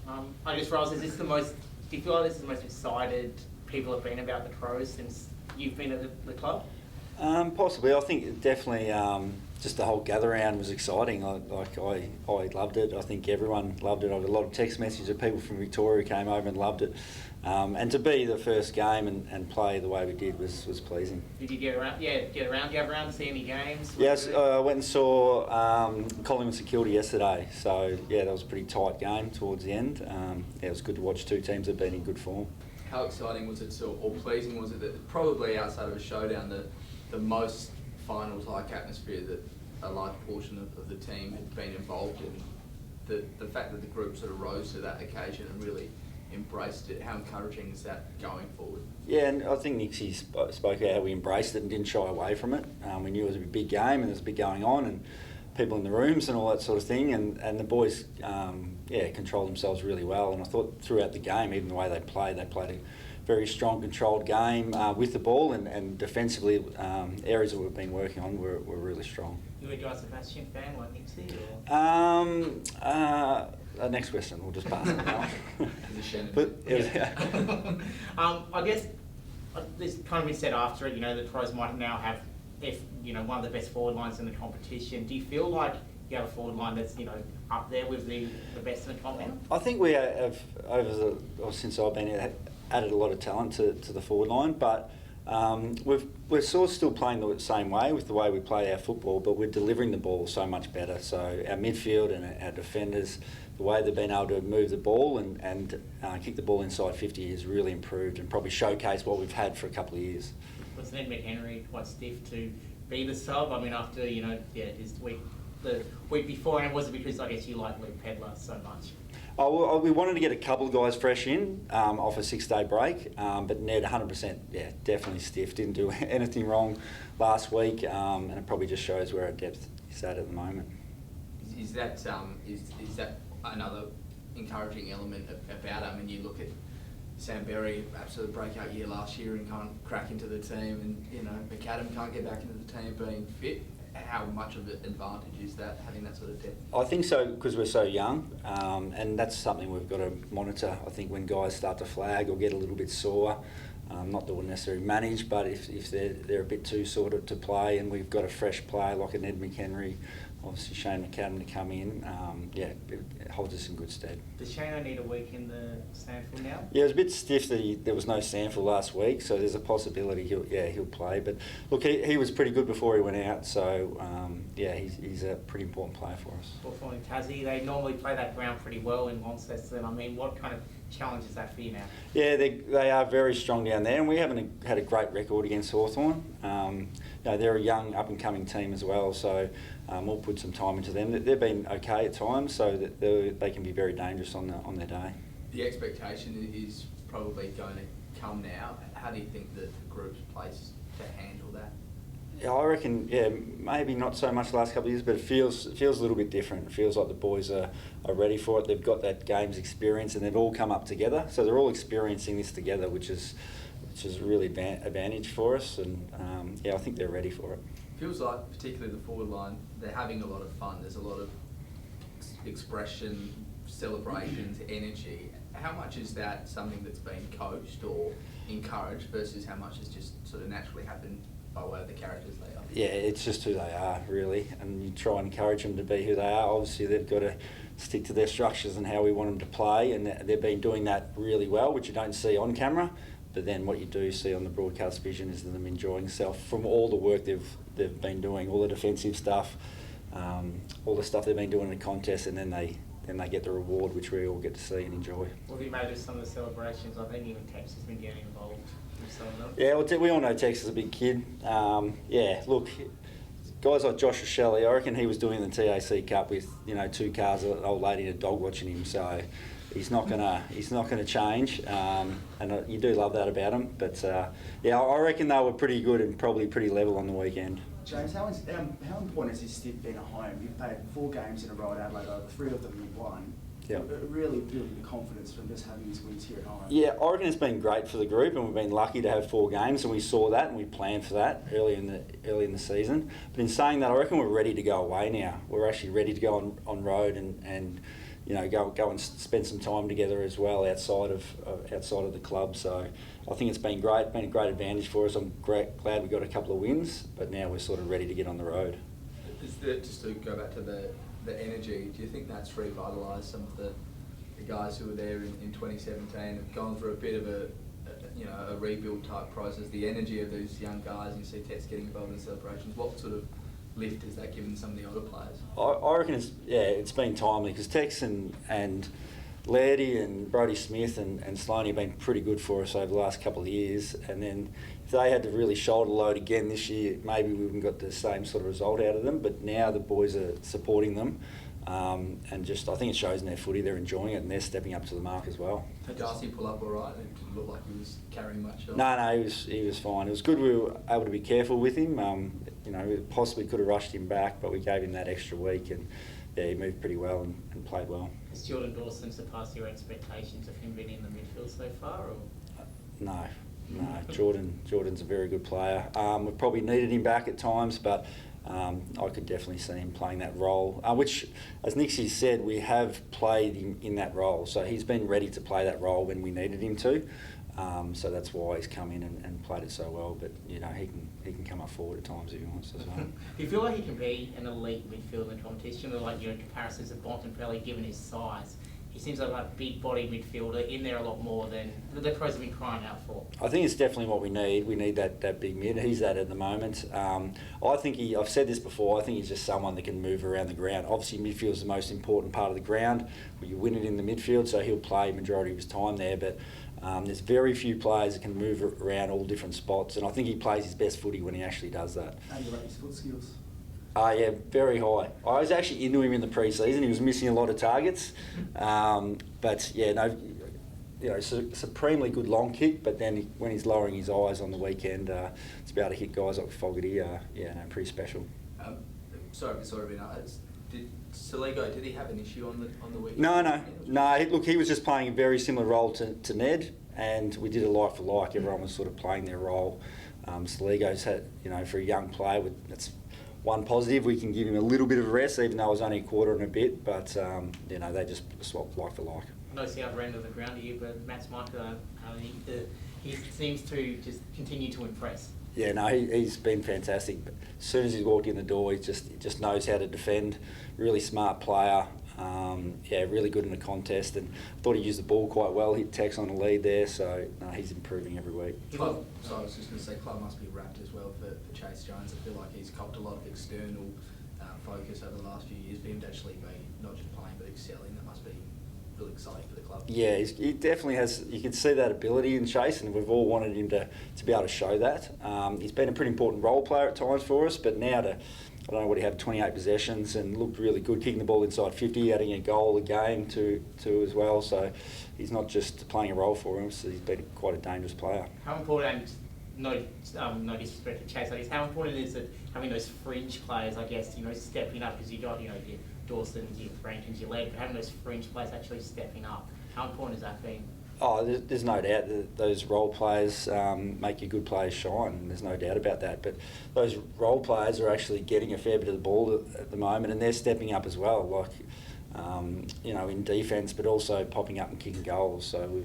I guess, Ross, do you feel like this is the most excited people have been about the Crows since you've been at the club? Possibly. I think definitely just the whole gather round was exciting. I loved it. I think everyone loved it. I had a lot of text messages of people from Victoria who came over and loved it. And to be the first game and play the way we did was pleasing. Did you get around? Yeah, get around. Did you have around to see any games? Yes, I went and saw Collingwood St Kilda yesterday. So yeah, that was a pretty tight game towards the end. It was good to watch two teams that have been in good form. How exciting was it, or pleasing was it that probably outside of a showdown, the most finals-like atmosphere that a large portion of the team had been involved in, the fact that the group sort of rose to that occasion and really embraced it, how encouraging is that going forward? Yeah, and I think Nixie spoke about how we embraced it and didn't shy away from it. We knew it was a big game and there was a bit going on and people in the rooms and all that sort of thing, and the boys controlled themselves really well, and I thought throughout the game, even the way they played a very strong controlled game with the ball, and defensively areas that we've been working on were really strong. You a John Sebastian fan like Nixie? Or? Next question, we'll just pass it now. I guess this kind of been said after it, the Crows might now have one of the best forward lines in the competition. Do you feel like you have a forward line that's up there with the best in the comp now? I think we have since I've been here, added a lot of talent to the forward line, but we're sort of still playing the same way with the way we play our football, but we're delivering the ball so much better. So our midfield and our defenders, the way they've been able to move the ball and kick the ball inside 50 has really improved and probably showcased what we've had for a couple of years. Was Ned McHenry quite stiff to be the sub? I mean, after his the week before, and was it because I guess you like Luke Pedler so much? Oh, we wanted to get a couple of guys fresh in off a 6-day break, but Ned 100%, definitely stiff. Didn't do anything wrong last week, and it probably just shows where our depth is at the moment. Is that another encouraging element about him? And you look at Sam Berry, absolute breakout year last year and can't crack into the team, and McAdam can't get back into the team being fit. How much of an advantage is that, having that sort of depth? I think so, because we're so young, and that's something we've got to monitor. I think when guys start to flag or get a little bit sore, not that we'll necessarily manage, but if they're a bit too sore to play, and we've got a fresh player like an Ed McHenry, obviously Shane McAdam to come in, it holds us in good stead. Does Shane need a week in the SANFL now? Yeah, it was a bit stiff that there was no SANFL last week, so there's a possibility he'll play. But look, he was pretty good before he went out, so he's a pretty important player for us. Before in Tassie, they normally play that ground pretty well in Launceston. I mean, what kind of challenge is that for you now? Yeah, they are very strong down there, and we haven't had a great record against Hawthorn. They're a young up-and-coming team as well, so we'll put some time into them. They've been okay at times, so that they can be very dangerous on their day. The expectation is probably going to come now. How do you think that the group's placed to handle that? Yeah, I reckon, maybe not so much the last couple of years, but it feels a little bit different. It feels like the boys are ready for it. They've got that game's experience, and they've all come up together. So they're all experiencing this together, which is really advantage for us. And I think they're ready for it. Feels like, particularly the forward line, they're having a lot of fun. There's a lot of expression, celebrations, energy. How much is that something that's been coached or encouraged versus how much has just sort of naturally happened by way of the characters they are? Yeah, it's just who they are, really, and you try and encourage them to be who they are. Obviously, they've got to stick to their structures and how we want them to play, and they've been doing that really well, which you don't see on camera. But then what you do see on the broadcast vision is them enjoying themselves from all the work they've been doing, all the defensive stuff, all the stuff they've been doing in the contest, and then they get the reward, which we all get to see and enjoy. What have you made of some of the celebrations? I think even Tex has been getting involved with some of them. Yeah, well, we all know Tex is a big kid. Look, guys like Josh Shelley, I reckon he was doing the TAC Cup with 2 cars, an old lady and a dog watching him. So he's not gonna change, and you do love that about him. But I reckon they were pretty good and probably pretty level on the weekend. James, how important has this stiff been at home? You've played 4 games in a row at Adelaide, over 3 of them you've won. Yeah. Really building the confidence from just having these wins here at home. Yeah, I reckon it's been great for the group, and we've been lucky to have 4 games, and we saw that and we planned for that early in the season. But in saying that, I reckon we're ready to go away now. We're actually ready to go on road and go and spend some time together as well outside of the club. So I think it's been great, been a great advantage for us. I'm glad we got a couple of wins, but now we're sort of ready to get on the road. Just to go back to the energy, do you think that's revitalised some of the guys who were there in 2017 have gone through a bit of a rebuild type process? The energy of these young guys, and you see Tex getting involved in celebrations. What sort of lift has that given some of the older players? I reckon it's been timely because Tex and Lairdy and Brodie Smith and Sloaney have been pretty good for us over the last couple of years, and then if they had to really shoulder load again this year, maybe we wouldn't got the same sort of result out of them. But now the boys are supporting them, and just I think it shows in their footy. They're enjoying it and they're stepping up to the mark as well. Did Darcy pull up all right? It didn't look like he was carrying much. No, he was fine. It was good we were able to be careful with him. We possibly could have rushed him back, but we gave him that extra week, and he moved pretty well and played well. Has Jordan Dawson surpassed your expectations of him being in the midfield so far? Or? No. Jordan's a very good player. We've probably needed him back at times, but I could definitely see him playing that role, which, as Nixie said, we have played him in that role. So he's been ready to play that role when we needed him to. So that's why he's come in and played it so well. But he can come up forward at times if he wants as well. Do you feel like he can be an elite midfielder in the competition, or like comparisons of Bontempelli, given his size? He seems like a big body midfielder in there a lot more than the pros have been crying out for. I think it's definitely what we need. We need that big mid. He's that at the moment. I think I've said this before, I think he's just someone that can move around the ground. Obviously midfield is the most important part of the ground. You win it in the midfield, so he'll play majority of his time there. But there's very few players that can move around all different spots, and I think he plays his best footy when he actually does that. How do you rate his foot skills? Yeah, very high. I was actually into him in the pre-season. He was missing a lot of targets, but supremely good long kick. But then when he's lowering his eyes on the weekend, to be able to hit guys like Fogarty, pretty special. Sorry, did Saligo, did he have an issue on the weekend? No. Look, he was just playing a very similar role to Ned, and we did a like for like. Everyone was sort of playing their role. Saligo's had, for a young player, that's one positive. We can give him a little bit of a rest, even though it was only a quarter and a bit. But they just swapped like for like. I know the other end of the ground here, but Matt's Micah, he seems to just continue to impress. Yeah, no, he's been fantastic. But as soon as he's walked in the door, he just knows how to defend. Really smart player. Really good in the contest, and thought he used the ball quite well. Hit Tex on the lead there, so he's improving every week. I was just going to say, club must be wrapped as well for Chase Jones. I feel like he's copped a lot of external focus over the last few years. For him to actually be not just playing but excelling, that must be really exciting for the club. Yeah, he definitely has. You can see that ability in Chase, and we've all wanted him to be able to show that. He's been a pretty important role player at times for us, but now I don't know what he had, 28 possessions and looked really good, kicking the ball inside 50, adding a goal a game to as well. So he's not just playing a role for him, so he's been quite a dangerous player. How important, no disrespect to Chase, how important is it having those fringe players, I guess, stepping up, because you got, your Dawson's, your Frankens, your Leg, but having those fringe players actually stepping up, how important has that been? Oh, there's no doubt that those role players make your good players shine. There's no doubt about that. But those role players are actually getting a fair bit of the ball at the moment, and they're stepping up as well, in defence, but also popping up and kicking goals. So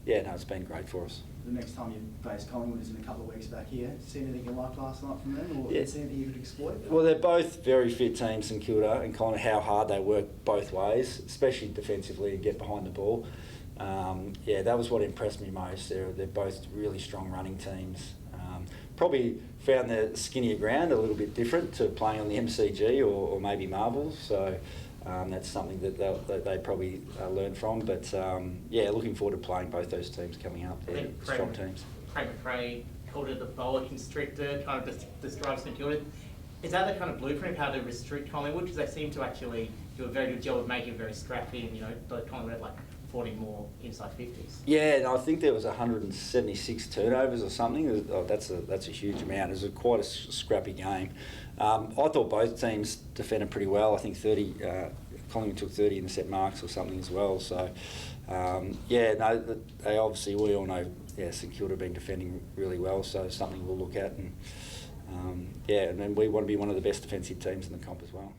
it's been great for us. The next time you face Collingwood is in a couple of weeks back here. See anything you liked last night from them, or see anything you could exploit? Well, they're both very fit teams, St Kilda and Collingwood, how hard they work both ways, especially defensively and get behind the ball. That was what impressed me most. They're both really strong running teams. Probably found the skinnier ground a little bit different to playing on the MCG or maybe Marvel. So that's something that they probably learn from. But looking forward to playing both those teams coming up. They're strong teams. Craig McRae called it the boa constrictor, kind of describes St Kilda. Is that the kind of blueprint of how to restrict Collingwood? Because they seem to actually do a very good job of making it very scrappy, and Collingwood had 40 more inside 50s. Yeah, and I think there was 176 turnovers or something. That's a huge amount. It was quite a scrappy game. I thought both teams defended pretty well. I think Collingwood took 30 in the set marks or something as well. So, they obviously, we all know, St Kilda have been defending really well, so something we'll look at. And then we want to be one of the best defensive teams in the comp as well.